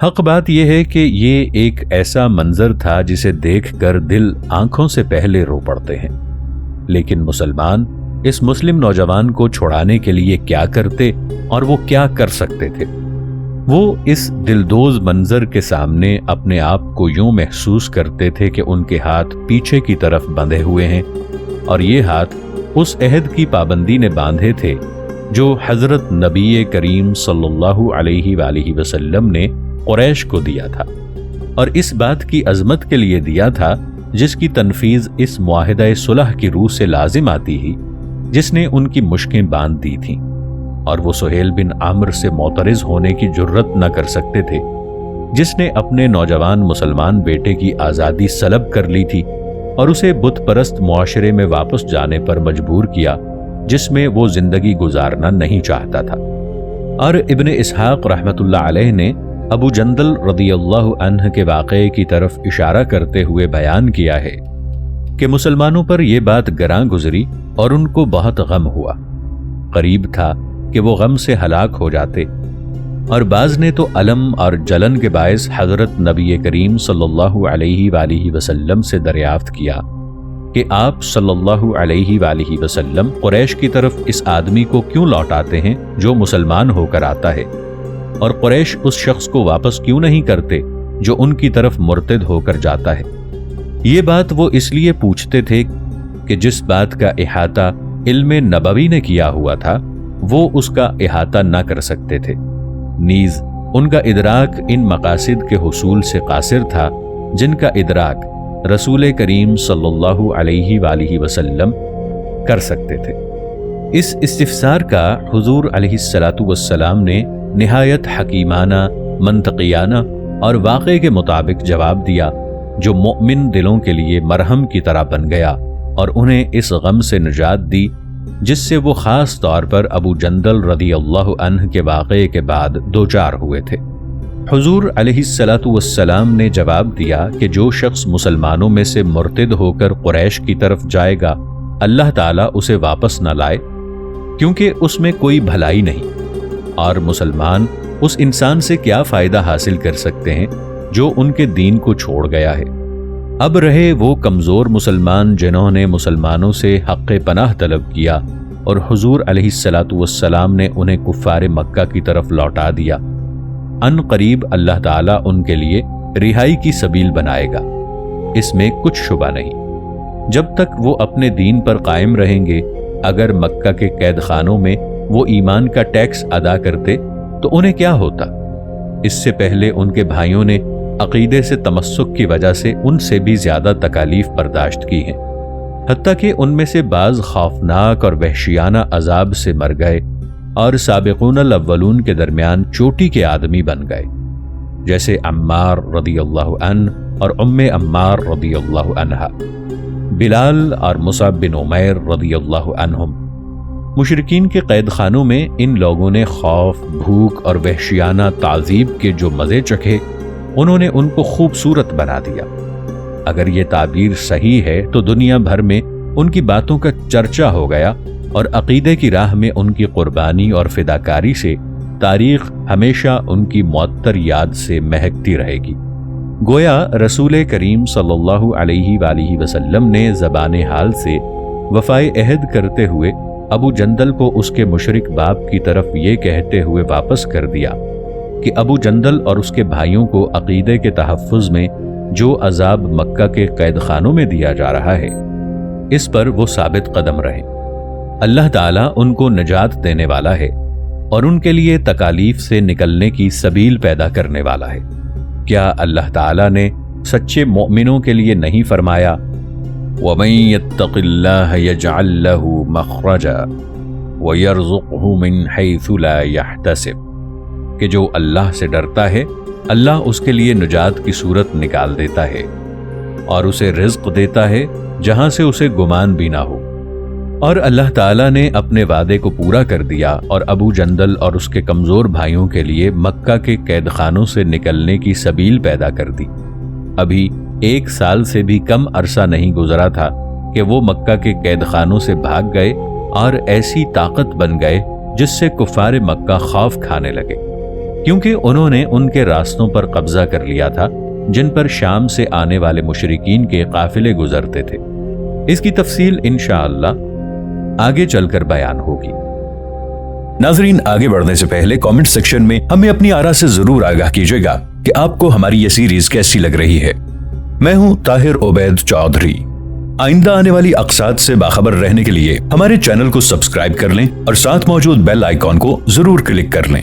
حق بات یہ ہے کہ یہ ایک ایسا منظر تھا جسے دیکھ کر دل آنکھوں سے پہلے رو پڑتے ہیں، لیکن مسلمان اس مسلم نوجوان کو چھڑانے کے لیے کیا کرتے اور وہ کیا کر سکتے تھے؟ وہ اس دلدوز منظر کے سامنے اپنے آپ کو یوں محسوس کرتے تھے کہ ان کے ہاتھ پیچھے کی طرف بندھے ہوئے ہیں، اور یہ ہاتھ اس عہد کی پابندی نے باندھے تھے جو حضرت نبی کریم صلی اللہ علیہ وآلہ وسلم نے قریش کو دیا تھا، اور اس بات کی عظمت کے لیے دیا تھا جس کی تنفیذ اس معاہدہ صلح کی روح سے لازم آتی ہی، جس نے ان کی مشکیں باندھ دی تھیں، اور وہ سہیل بن عامر سے معترض ہونے کی جرت نہ کر سکتے تھے، جس نے اپنے نوجوان مسلمان بیٹے کی آزادی سلب کر لی تھی اور اسے بت پرست معاشرے میں واپس جانے پر مجبور کیا جس میں وہ زندگی گزارنا نہیں چاہتا تھا۔ اور ابن اسحاق رحمۃ اللہ علیہ نے ابو جندل رضی اللہ عنہ کے واقعے کی طرف اشارہ کرتے ہوئے بیان کیا ہے کہ مسلمانوں پر یہ بات گراں گزری اور ان کو بہت غم ہوا، قریب تھا کہ وہ غم سے ہلاک ہو جاتے، اور بعض نے تو الم اور جلن کے باعث حضرت نبی کریم صلی اللہ علیہ وآلہ وسلم سے دریافت کیا کہ آپ صلی اللہ علیہ وآلہ وسلم قریش کی طرف اس آدمی کو کیوں لوٹاتے ہیں جو مسلمان ہو کر آتا ہے، اور قریش اس شخص کو واپس کیوں نہیں کرتے جو ان کی طرف مرتد ہو کر جاتا ہے؟ یہ بات وہ اس لیے پوچھتے تھے کہ جس بات کا احاطہ علم نبوی نے کیا ہوا تھا وہ اس کا احاطہ نہ کر سکتے تھے، نیز ان کا ادراک ان مقاصد کے حصول سے قاصر تھا جن کا ادراک رسول کریم صلی اللہ علیہ وآلہ وسلم کر سکتے تھے۔ اس استفسار کا حضور علیہ السلام نے نہایت حکیمانہ، منطقیانہ اور واقعے کے مطابق جواب دیا جو مومن دلوں کے لیے مرہم کی طرح بن گیا اور انہیں اس غم سے نجات دی جس سے وہ خاص طور پر ابو جندل رضی اللہ عنہ کے واقعے کے بعد دوچار ہوئے تھے۔ حضور علیہ السلام نے جواب دیا کہ جو شخص مسلمانوں میں سے مرتد ہو کر قریش کی طرف جائے گا اللہ تعالیٰ اسے واپس نہ لائے، کیونکہ اس میں کوئی بھلائی نہیں، اور مسلمان اس انسان سے کیا فائدہ حاصل کر سکتے ہیں جو ان کے دین کو چھوڑ گیا ہے۔ اب رہے وہ کمزور مسلمان جنہوں نے مسلمانوں سے حق پناہ طلب کیا اور حضور علیہ السلام نے انہیں کفار مکہ کی طرف لوٹا دیا، ان قریب اللہ تعالیٰ ان کے لیے رہائی کی سبیل بنائے گا، اس میں کچھ شبہ نہیں۔ جب تک وہ اپنے دین پر قائم رہیں گے، اگر مکہ کے قید خانوں میں وہ ایمان کا ٹیکس ادا کرتے تو انہیں کیا ہوتا؟ اس سے پہلے ان کے بھائیوں نے عقیدے سے تمسک کی وجہ سے ان سے بھی زیادہ تکالیف برداشت کی ہیں، حتیٰ کہ ان میں سے بعض خوفناک اور وحشیانہ عذاب سے مر گئے اور سابقون الاولون کے درمیان چوٹی کے آدمی بن گئے، جیسے عمار رضی اللہ عنہ اور عمار رضی اللہ عنہا، بلال اور مصعب بن عمیر رضی اللہ عنہم۔ مشرکین کے قید خانوں میں ان لوگوں نے خوف، بھوک اور وحشیانہ تعذیب کے جو مزے چکھے انہوں نے ان کو خوبصورت بنا دیا۔ اگر یہ تعبیر صحیح ہے تو دنیا بھر میں ان کی باتوں کا چرچا ہو گیا، اور عقیدے کی راہ میں ان کی قربانی اور فداکاری سے تاریخ ہمیشہ ان کی معطر یاد سے مہکتی رہے گی۔ گویا رسول کریم صلی اللہ علیہ وآلہ وسلم نے زبان حال سے وفائے عہد کرتے ہوئے ابو جندل کو اس کے مشرک باپ کی طرف یہ کہتے ہوئے واپس کر دیا کہ ابو جندل اور اس کے بھائیوں کو عقیدے کے تحفظ میں جو عذاب مکہ کے قید خانوں میں دیا جا رہا ہے اس پر وہ ثابت قدم رہے۔ اللہ تعالیٰ ان کو نجات دینے والا ہے اور ان کے لیے تکالیف سے نکلنے کی سبیل پیدا کرنے والا ہے۔ کیا اللہ تعالیٰ نے سچے مومنوں کے لیے نہیں فرمایا وَمَن يَتَّقِ اللَّهَ يَجْعَل لَّهُ مَخْرَجًا وَيَرْزُقْهُ مِنْ حَيْثُ لَا يَحْتَسِبُ، کہ جو اللہ سے ڈرتا ہے اللہ اس کے لیے نجات کی صورت نکال دیتا ہے اور اسے رزق دیتا ہے جہاں سے اسے گمان بھی نہ ہو۔ اور اللہ تعالیٰ نے اپنے وعدے کو پورا کر دیا اور ابو جندل اور اس کے کمزور بھائیوں کے لیے مکہ کے قید خانوں سے نکلنے کی سبیل پیدا کر دی۔ ابھی 1 سال سے بھی کم عرصہ نہیں گزرا تھا کہ وہ مکہ کے قید خانوں سے بھاگ گئے اور ایسی طاقت بن گئے جس سے کفار مکہ خوف کھانے لگے۔ کیونکہ انہوں نے ان کے راستوں پر قبضہ کر لیا تھا جن پر شام سے آنے والے مشرکین کے قافلے گزرتے تھے۔ اس کی تفصیل انشاءاللہ آگے چل کر بیان ہوگی۔ ناظرین، آگے بڑھنے سے پہلے کامنٹ سیکشن میں ہمیں اپنی آراء سے ضرور آگاہ کیجیے گا کہ آپ کو ہماری یہ سیریز کیسی لگ رہی ہے۔ میں ہوں طاہر عبید چودھری۔ آئندہ آنے والی اقساط سے باخبر رہنے کے لیے ہمارے چینل کو سبسکرائب کر لیں اور ساتھ موجود بیل آئیکن کو ضرور کلک کر لیں۔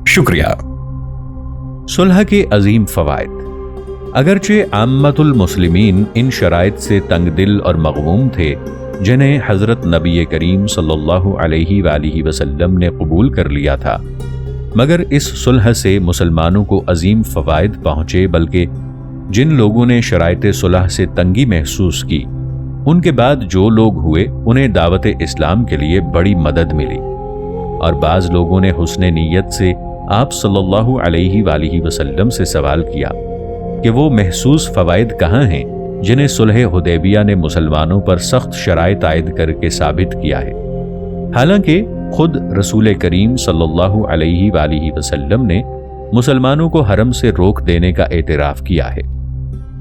شکریہ۔ صلح کے عظیم فوائد۔ اگرچہ عامت المسلمین ان شرائط سے تنگ دل اور مغموم تھے جنہیں حضرت نبی کریم صلی اللہ علیہ وآلہ وسلم نے قبول کر لیا تھا، مگر اس صلح سے مسلمانوں کو عظیم فوائد پہنچے، بلکہ جن لوگوں نے شرائط صلح سے تنگی محسوس کی ان کے بعد جو لوگ ہوئے انہیں دعوت اسلام کے لیے بڑی مدد ملی، اور بعض لوگوں نے حسن نیت سے آپ صلی اللہ علیہ وآلہ وسلم سے سوال کیا کہ وہ محسوس فوائد کہاں ہیں جنہیں صلح حدیبیہ نے مسلمانوں پر سخت شرائط عائد کر کے ثابت کیا ہے۔ حالانکہ خود رسول کریم صلی اللہ علیہ وآلہ وسلم نے مسلمانوں کو حرم سے روک دینے کا اعتراف کیا ہے،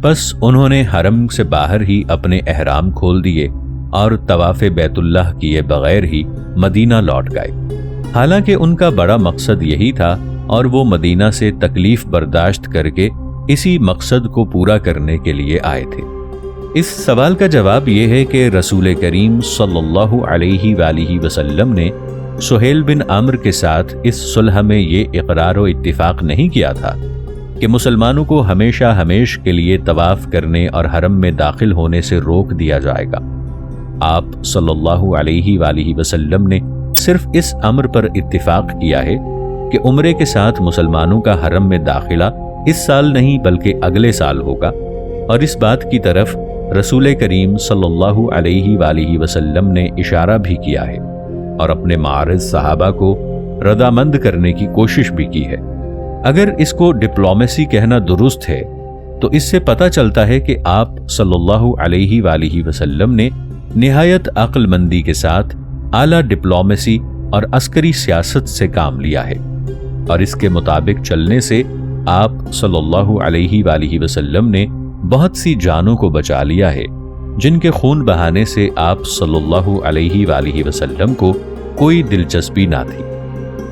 بس انہوں نے حرم سے باہر ہی اپنے احرام کھول دیے اور طواف بیت اللہ کیے بغیر ہی مدینہ لوٹ گئے، حالانکہ ان کا بڑا مقصد یہی تھا اور وہ مدینہ سے تکلیف برداشت کر کے اسی مقصد کو پورا کرنے کے لیے آئے تھے۔ اس سوال کا جواب یہ ہے کہ رسول کریم صلی اللہ علیہ وآلہ وسلم نے سہیل بن عمرو کے ساتھ اس صلح میں یہ اقرار و اتفاق نہیں کیا تھا کہ مسلمانوں کو ہمیشہ ہمیش کے لیے طواف کرنے اور حرم میں داخل ہونے سے روک دیا جائے گا۔ آپ صلی اللہ علیہ وآلہ وسلم نے صرف اس امر پر اتفاق کیا ہے کہ عمرے کے ساتھ مسلمانوں کا حرم میں داخلہ اس سال نہیں بلکہ اگلے سال ہوگا، اور اس بات کی طرف رسول کریم صلی اللہ علیہ وآلہ وسلم نے اشارہ بھی کیا ہے اور اپنے معارض صحابہ کو رضامند کرنے کی کوشش بھی کی ہے۔ اگر اس کو ڈپلومیسی کہنا درست ہے تو اس سے پتہ چلتا ہے کہ آپ صلی اللہ علیہ وآلہ وسلم نے نہایت عقل مندی کے ساتھ اعلیٰ ڈپلومیسی اور عسکری سیاست سے کام لیا ہے، اور اس کے مطابق چلنے سے آپ صلی اللہ علیہ وآلہ وسلم نے بہت سی جانوں کو بچا لیا ہے جن کے خون بہانے سے آپ صلی اللہ علیہ وآلہ وسلم کو کوئی دلچسپی نہ تھی،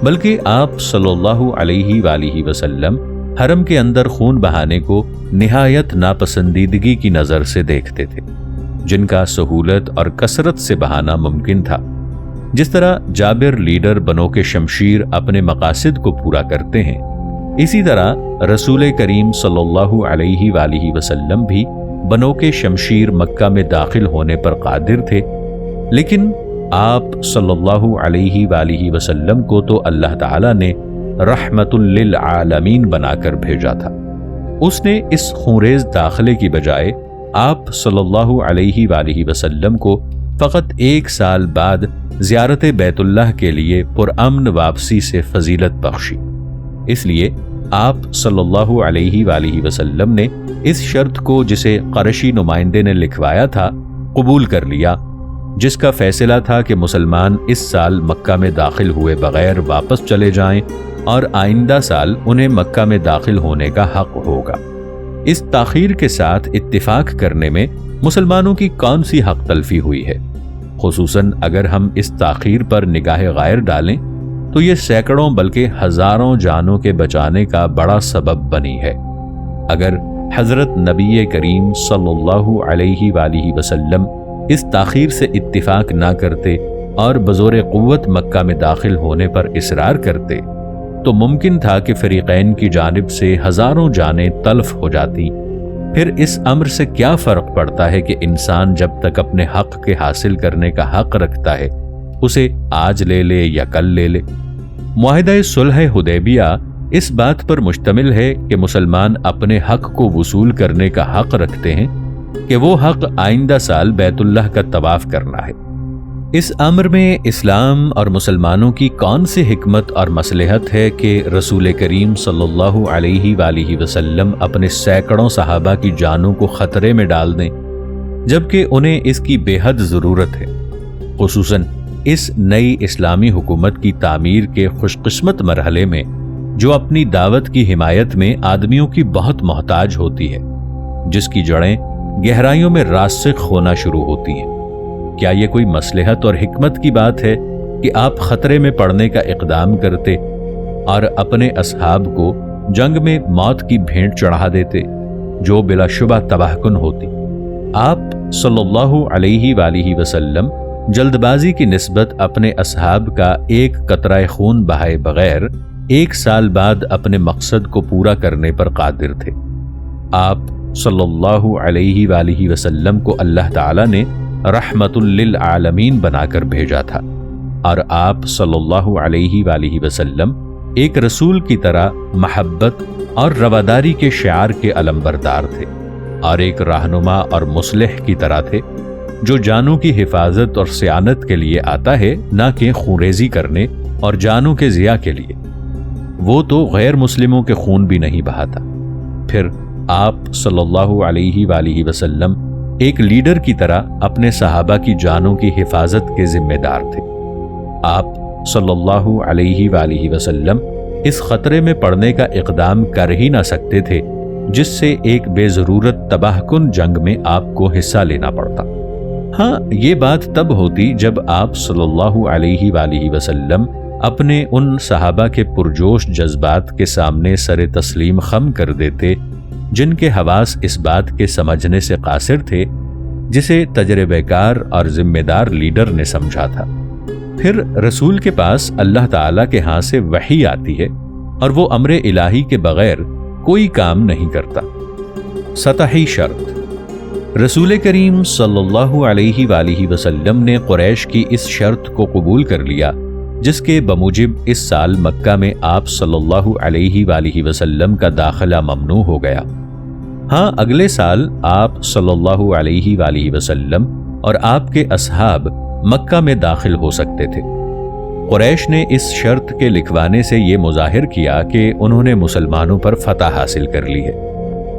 بلکہ آپ صلی اللہ علیہ وآلہ وسلم حرم کے اندر خون بہانے کو نہایت ناپسندیدگی کی نظر سے دیکھتے تھے، جن کا سہولت اور کثرت سے بہانا ممکن تھا۔ جس طرح جابر لیڈر بنو کے شمشیر اپنے مقاصد کو پورا کرتے ہیں، اسی طرح رسول کریم صلی اللہ علیہ وآلہ وسلم بھی بنو کے شمشیر مکہ میں داخل ہونے پر قادر تھے، لیکن آپ صلی اللہ علیہ وآلہ وسلم کو تو اللہ تعالیٰ نے رحمت للعالمین بنا کر بھیجا تھا۔ اس نے اس خونریز داخلے کی بجائے آپ صلی اللہ علیہ وآلہ وسلم کو فقط 1 سال بعد زیارت بیت اللہ کے لیے پرامن واپسی سے فضیلت بخشی۔ اس لیے آپ صلی اللہ علیہ وآلہ وسلم نے اس شرط کو جسے قرشی نمائندے نے لکھوایا تھا قبول کر لیا، جس کا فیصلہ تھا کہ مسلمان اس سال مکہ میں داخل ہوئے بغیر واپس چلے جائیں اور آئندہ سال انہیں مکہ میں داخل ہونے کا حق ہوگا۔ اس تاخیر کے ساتھ اتفاق کرنے میں مسلمانوں کی کون سی حق تلفی ہوئی ہے؟ خصوصاً اگر ہم اس تاخیر پر نگاہ غیر ڈالیں تو یہ سینکڑوں بلکہ ہزاروں جانوں کے بچانے کا بڑا سبب بنی ہے۔ اگر حضرت نبی کریم صلی اللہ علیہ وآلہ وسلم اس تاخیر سے اتفاق نہ کرتے اور بزور قوت مکہ میں داخل ہونے پر اصرار کرتے تو ممکن تھا کہ فریقین کی جانب سے ہزاروں جانیں تلف ہو جاتی۔ پھر اس امر سے کیا فرق پڑتا ہے کہ انسان جب تک اپنے حق کے حاصل کرنے کا حق رکھتا ہے اسے آج لے لے یا کل لے لے۔ معاہدہ صلح حدیبیہ اس بات پر مشتمل ہے کہ مسلمان اپنے حق کو وصول کرنے کا حق رکھتے ہیں کہ وہ حق آئندہ سال بیت اللہ کا طواف کرنا ہے۔ اس امر میں اسلام اور مسلمانوں کی کون سی حکمت اور مصلحت ہے کہ رسول کریم صلی اللہ علیہ وآلہ وسلم اپنے سینکڑوں صحابہ کی جانوں کو خطرے میں ڈال دیں جبکہ انہیں اس کی بے حد ضرورت ہے، خصوصاً اس نئی اسلامی حکومت کی تعمیر کے خوش قسمت مرحلے میں جو اپنی دعوت کی حمایت میں آدمیوں کی بہت محتاج ہوتی ہے، جس کی جڑیں گہرائیوں میں راسخ ہونا شروع ہوتی ہیں۔ کیا یہ کوئی مصلحت اور حکمت کی بات ہے کہ آپ خطرے میں پڑنے کا اقدام کرتے اور اپنے اصحاب کو جنگ میں موت کی بھیٹ چڑھا دیتے جو بلا شبہ تباہ کن ہوتی؟ آپ صلی اللہ علیہ وآلہ وسلم جلد بازی کی نسبت اپنے اصحاب کا ایک قطرہ خون بہائے بغیر 1 سال بعد اپنے مقصد کو پورا کرنے پر قادر تھے۔ آپ صلی اللہ علیہ وآلہ وسلم کو اللہ تعالی نے رحمت للعالمین بنا کر بھیجا تھا، اور آپ صلی اللہ علیہ وآلہ وسلم ایک رسول کی طرح محبت اور رواداری کے شعار کے علمبردار تھے، اور ایک رہنما اور مصلح کی طرح تھے جو جانوں کی حفاظت اور صیانت کے لیے آتا ہے، نہ کہ خونریزی کرنے اور جانوں کے ضیاع کے لیے۔ وہ تو غیر مسلموں کے خون بھی نہیں بہاتا۔ پھر آپ صلی اللہ علیہ وآلہ وسلم ایک لیڈر کی طرح اپنے صحابہ کی جانوں کی حفاظت کے ذمہ دار تھے۔ آپ صلی اللہ علیہ وآلہ وسلم اس خطرے میں پڑنے کا اقدام کر ہی نہ سکتے تھے جس سے ایک بے ضرورت تباہ کن جنگ میں آپ کو حصہ لینا پڑتا۔ ہاں، یہ بات تب ہوتی جب آپ صلی اللہ علیہ وآلہ وسلم اپنے ان صحابہ کے پرجوش جذبات کے سامنے سر تسلیم خم کر دیتے جن کے حواس اس بات کے سمجھنے سے قاصر تھے جسے تجربہ کار اور ذمہ دار لیڈر نے سمجھا تھا۔ پھر رسول کے پاس اللہ تعالیٰ کے ہاں سے وحی آتی ہے اور وہ امر الہی کے بغیر کوئی کام نہیں کرتا۔ سطحی شرط۔ رسول کریم صلی اللہ علیہ وآلہ وسلم نے قریش کی اس شرط کو قبول کر لیا جس کے بموجب اس سال مکہ میں آپ صلی اللہ علیہ وآلہ وسلم کا داخلہ ممنوع ہو گیا۔ ہاں، اگلے سال آپ صلی اللہ علیہ وآلہ وسلم اور آپ کے اصحاب مکہ میں داخل ہو سکتے تھے۔ قریش نے اس شرط کے لکھوانے سے یہ مظاہر کیا کہ انہوں نے مسلمانوں پر فتح حاصل کر لی ہے،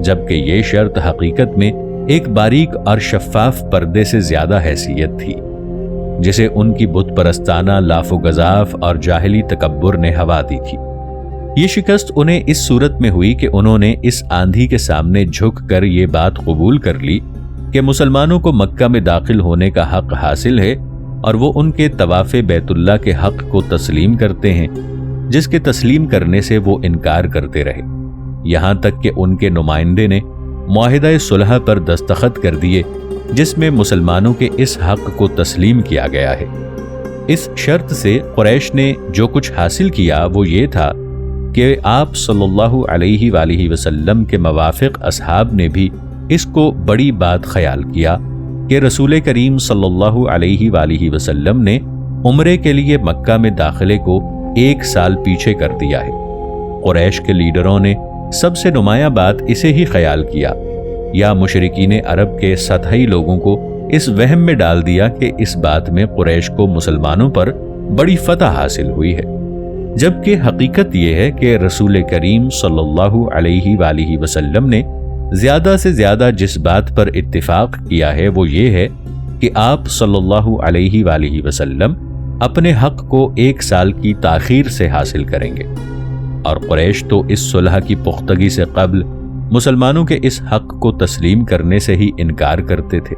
جبکہ یہ شرط حقیقت میں ایک باریک اور شفاف پردے سے زیادہ حیثیت تھی جسے ان کی بت پرستانہ لاف و گزاف اور جاہلی تکبر نے ہوا دی تھی۔ یہ شکست انہیں اس صورت میں ہوئی کہ انہوں نے اس آندھی کے سامنے جھک کر یہ بات قبول کر لی کہ مسلمانوں کو مکہ میں داخل ہونے کا حق حاصل ہے، اور وہ ان کے طواف بیت اللہ کے حق کو تسلیم کرتے ہیں جس کے تسلیم کرنے سے وہ انکار کرتے رہے، یہاں تک کہ ان کے نمائندے نے معاہدہ صلح پر دستخط کر دیے جس میں مسلمانوں کے اس حق کو تسلیم کیا گیا ہے۔ اس شرط سے قریش نے جو کچھ حاصل کیا وہ یہ تھا کہ آپ صلی اللہ علیہ وآلہ وسلم کے موافق اصحاب نے بھی اس کو بڑی بات خیال کیا کہ رسول کریم صلی اللہ علیہ وآلہ وسلم نے عمرے کے لیے مکہ میں داخلے کو 1 سال پیچھے کر دیا ہے۔ قریش کے لیڈروں نے سب سے نمایاں بات اسے ہی خیال کیا، یا مشرکین عرب کے سطحی لوگوں کو اس وہم میں ڈال دیا کہ اس بات میں قریش کو مسلمانوں پر بڑی فتح حاصل ہوئی ہے، جبکہ حقیقت یہ ہے کہ رسول کریم صلی اللہ علیہ وآلہ وسلم نے زیادہ سے زیادہ جس بات پر اتفاق کیا ہے وہ یہ ہے کہ آپ صلی اللہ علیہ وآلہ وسلم اپنے حق کو 1 سال کی تاخیر سے حاصل کریں گے، اور قریش تو اس صلح کی پختگی سے قبل مسلمانوں کے اس حق کو تسلیم کرنے سے ہی انکار کرتے تھے۔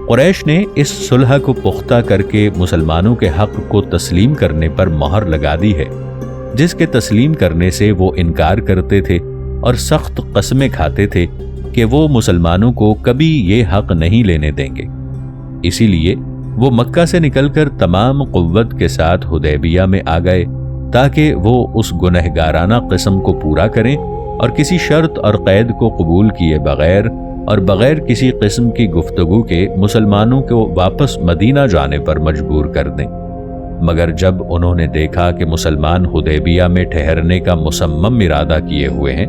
قریش نے اس صلح کو پختہ کر کے مسلمانوں کے حق کو تسلیم کرنے پر مہر لگا دی ہے جس کے تسلیم کرنے سے وہ انکار کرتے تھے اور سخت قسمیں کھاتے تھے کہ وہ مسلمانوں کو کبھی یہ حق نہیں لینے دیں گے۔ اسی لیے وہ مکہ سے نکل کر تمام قوت کے ساتھ حدیبیہ میں آ گئے تاکہ وہ اس گنہگارانہ قسم کو پورا کریں اور کسی شرط اور قید کو قبول کیے بغیر اور بغیر کسی قسم کی گفتگو کے مسلمانوں کو واپس مدینہ جانے پر مجبور کر دیں۔ مگر جب انہوں نے دیکھا کہ مسلمان حدیبیہ میں ٹھہرنے کا مصمم ارادہ کیے ہوئے ہیں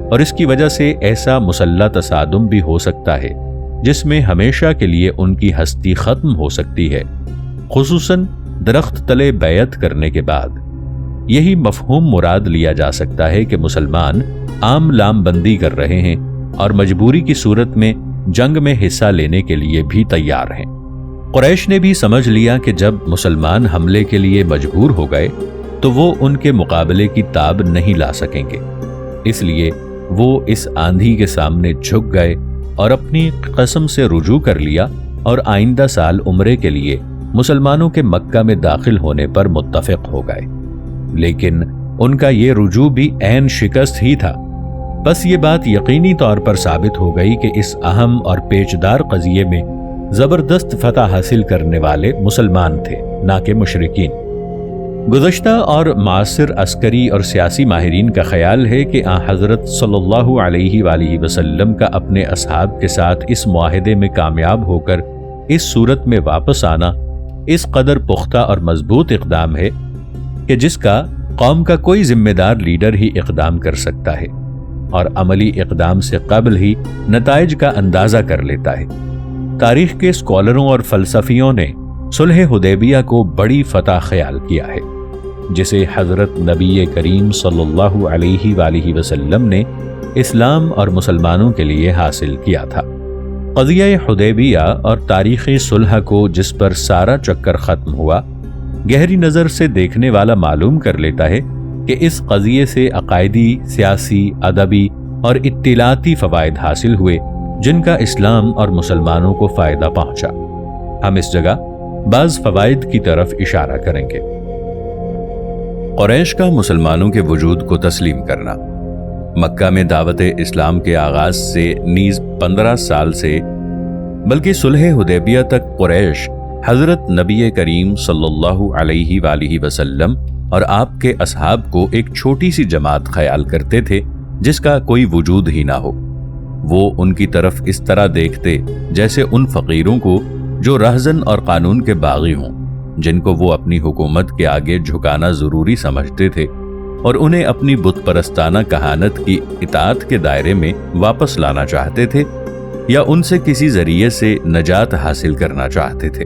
اور اس کی وجہ سے ایسا مسلح تصادم بھی ہو سکتا ہے جس میں ہمیشہ کے لیے ان کی ہستی ختم ہو سکتی ہے، خصوصاً درخت تلے بیعت کرنے کے بعد، یہی مفہوم مراد لیا جا سکتا ہے کہ مسلمان عام لام بندی کر رہے ہیں اور مجبوری کی صورت میں جنگ میں حصہ لینے کے لیے بھی تیار ہیں۔ قریش نے بھی سمجھ لیا کہ جب مسلمان حملے کے لیے مجبور ہو گئے تو وہ ان کے مقابلے کی تاب نہیں لا سکیں گے۔ اس لیے وہ اس آندھی کے سامنے جھک گئے اور اپنی قسم سے رجوع کر لیا اور آئندہ سال عمرے کے لیے مسلمانوں کے مکہ میں داخل ہونے پر متفق ہو گئے۔ لیکن ان کا یہ رجوع بھی عین شکست ہی تھا۔ بس یہ بات یقینی طور پر ثابت ہو گئی کہ اس اہم اور پیچدار قضیے میں زبردست فتح حاصل کرنے والے مسلمان تھے، نہ کہ مشرکین۔ گزشتہ اور معاصر عسکری اور سیاسی ماہرین کا خیال ہے کہ حضرت صلی اللہ علیہ وآلہ وسلم کا اپنے اصحاب کے ساتھ اس معاہدے میں کامیاب ہو کر اس صورت میں واپس آنا اس قدر پختہ اور مضبوط اقدام ہے کہ جس کا قوم کا کوئی ذمہ دار لیڈر ہی اقدام کر سکتا ہے اور عملی اقدام سے قبل ہی نتائج کا اندازہ کر لیتا ہے۔ تاریخ کے اسکالروں اور فلسفیوں نے صلح حدیبیہ کو بڑی فتح خیال کیا ہے، جسے حضرت نبی کریم صلی اللہ علیہ وآلہ وسلم نے اسلام اور مسلمانوں کے لیے حاصل کیا تھا۔ قضیہ حدیبیہ اور تاریخی صلح کو جس پر سارا چکر ختم ہوا، گہری نظر سے دیکھنے والا معلوم کر لیتا ہے کہ اس قضیے سے عقائدی، سیاسی، ادبی اور اطلاعاتی فوائد حاصل ہوئے جن کا اسلام اور مسلمانوں کو فائدہ پہنچا۔ ہم اس جگہ بعض فوائد کی طرف اشارہ کریں گے۔ قریش کا مسلمانوں کے وجود کو تسلیم کرنا۔ مکہ میں دعوت اسلام کے آغاز سے نیز 15 سال سے بلکہ صلح حدیبیہ تک قریش حضرت نبی کریم صلی اللہ علیہ وآلہ وسلم اور آپ کے اصحاب کو ایک چھوٹی سی جماعت خیال کرتے تھے جس کا کوئی وجود ہی نہ ہو۔ وہ ان کی طرف اس طرح دیکھتے جیسے ان فقیروں کو جو رہزن اور قانون کے باغی ہوں، جن کو وہ اپنی حکومت کے آگے جھکانا ضروری سمجھتے تھے اور انہیں اپنی بت پرستانہ کہانت کی اطاعت کے دائرے میں واپس لانا چاہتے تھے یا ان سے کسی ذریعے سے نجات حاصل کرنا چاہتے تھے۔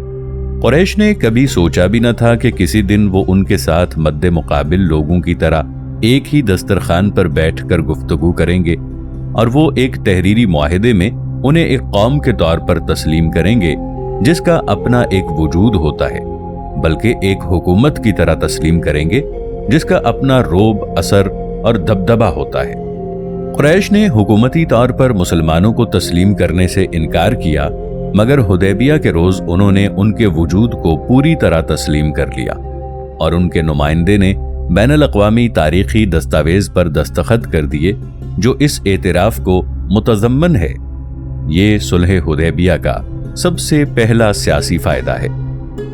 قریش نے کبھی سوچا بھی نہ تھا کہ کسی دن وہ ان کے ساتھ مد مقابل لوگوں کی طرح ایک ہی دسترخوان پر بیٹھ کر گفتگو کریں گے اور وہ ایک تحریری معاہدے میں انہیں ایک قوم کے طور پر تسلیم کریں گے جس کا اپنا ایک وجود ہوتا ہے، بلکہ ایک حکومت کی طرح تسلیم کریں گے جس کا اپنا روب، اثر اور دبدبہ ہوتا ہے۔ قریش نے حکومتی طور پر مسلمانوں کو تسلیم کرنے سے انکار کیا، مگر حدیبیہ کے روز انہوں نے ان کے وجود کو پوری طرح تسلیم کر لیا اور ان کے نمائندے نے بین الاقوامی تاریخی دستاویز پر دستخط کر دیے جو اس اعتراف کو متضمن ہے۔ یہ صلح حدیبیہ کا سب سے پہلا سیاسی فائدہ ہے،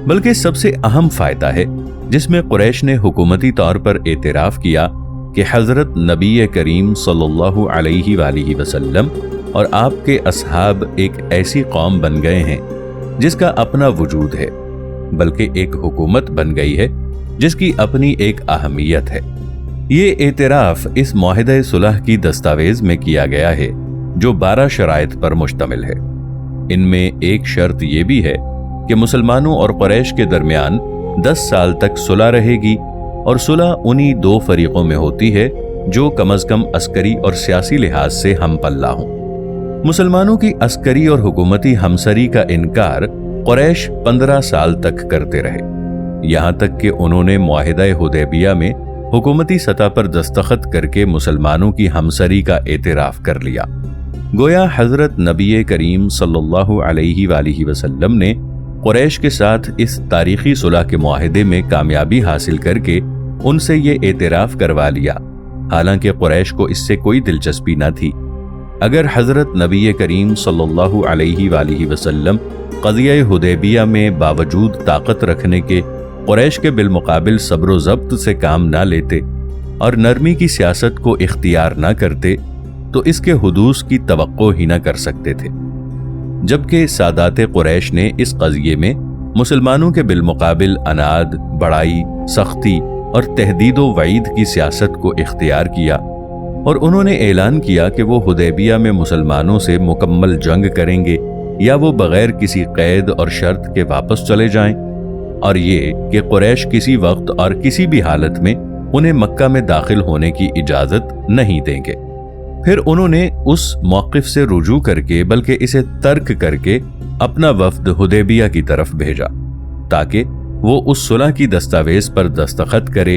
بلکہ سب سے اہم فائدہ ہے جس میں قریش نے حکومتی طور پر اعتراف کیا کہ حضرت نبی کریم صلی اللہ علیہ وآلہ وسلم اور آپ کے اصحاب ایک ایسی قوم بن گئے ہیں جس کا اپنا وجود ہے، بلکہ ایک حکومت بن گئی ہے جس کی اپنی ایک اہمیت ہے۔ یہ اعتراف اس معاہدہ صلح کی دستاویز میں کیا گیا ہے جو 12 شرائط پر مشتمل ہے۔ ان میں ایک شرط یہ بھی ہے کہ مسلمانوں اور قریش کے درمیان 10 سال تک صلح رہے گی اور صلح انہی 2 فریقوں میں ہوتی ہے جو کم از کم عسکری اور سیاسی لحاظ سے ہم پلہ ہوں۔ مسلمانوں کی عسکری اور حکومتی ہمسری کا انکار قریش 15 سال تک کرتے رہے، یہاں تک کہ انہوں نے معاہدہ حدیبیہ میں حکومتی سطح پر دستخط کر کے مسلمانوں کی ہمسری کا اعتراف کر لیا۔ گویا حضرت نبی کریم صلی اللہ علیہ وآلہ وسلم نے قریش کے ساتھ اس تاریخی صلح کے معاہدے میں کامیابی حاصل کر کے ان سے یہ اعتراف کروا لیا، حالانکہ قریش کو اس سے کوئی دلچسپی نہ تھی۔ اگر حضرت نبی کریم صلی اللہ علیہ وآلہ وسلم قضیہ حدیبیہ میں باوجود طاقت رکھنے کے قریش کے بالمقابل صبر و ضبط سے کام نہ لیتے اور نرمی کی سیاست کو اختیار نہ کرتے تو اس کے حدوث کی توقع ہی نہ کر سکتے تھے، جبکہ سادات قریش نے اس قضیے میں مسلمانوں کے بالمقابل عناد، بڑائی، سختی اور تہدید و وعید کی سیاست کو اختیار کیا اور انہوں نے اعلان کیا کہ وہ حدیبیہ میں مسلمانوں سے مکمل جنگ کریں گے یا وہ بغیر کسی قید اور شرط کے واپس چلے جائیں، اور یہ کہ قریش کسی وقت اور کسی بھی حالت میں انہیں مکہ میں داخل ہونے کی اجازت نہیں دیں گے۔ پھر انہوں نے اس موقف سے رجوع کر کے بلکہ اسے ترک کر کے اپنا وفد حدیبیہ کی طرف بھیجا تاکہ وہ اس صلح کی دستاویز پر دستخط کرے